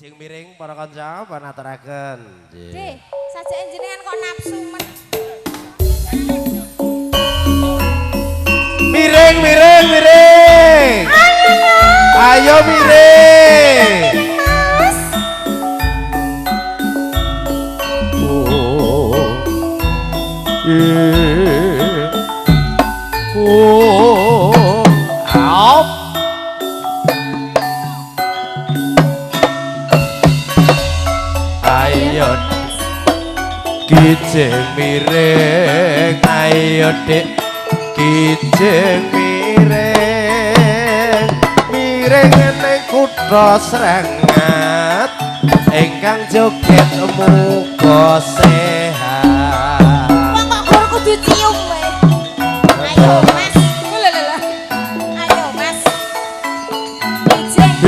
Kijing miring para kanca panaturaken. Nggih, sajake jenengan kok nafsu men. Miring, miring, miring. Ayo miring. Mas. Up. Ayo kijing miring, ayo dik kijing miring, miring ning kutha Srengat, ingkang joget muga sehat. Wong kok gur kudu cium wae. Ayo Mas. Lho. Ayo Mas. Kijing.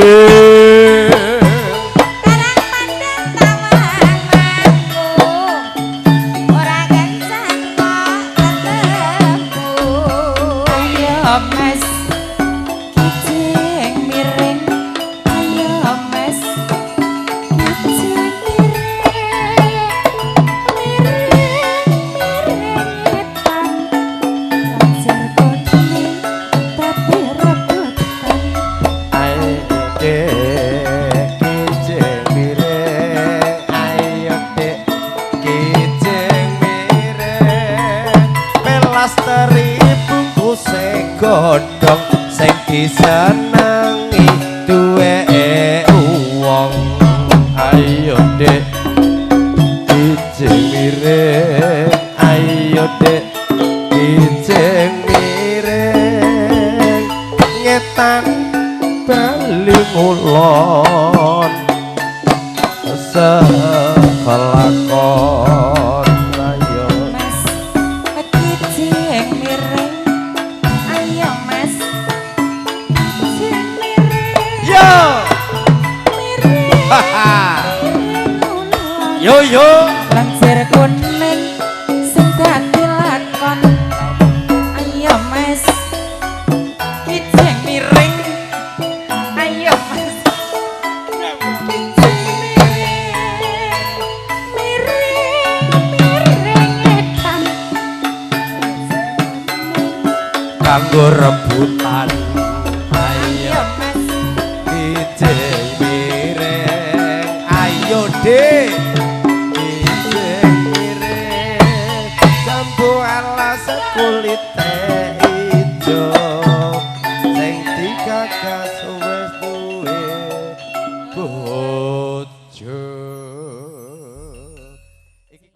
Godhong sing disenengi duweke wong. Ayo Dik kijing miring, ayo Dik kijing miring, ngetan bali ngulon sekelakon. Ayo Mas kijing miring. Yo yo langsir kuning sing dadi lakon. Ayo Mas kijing miring. Ayo Mas miring etan kanggo rebutan. Ayo Mas kijing miring, ayo Dik kijing miring, jambu alas kulit ijo sing digagas wis duwe bojo.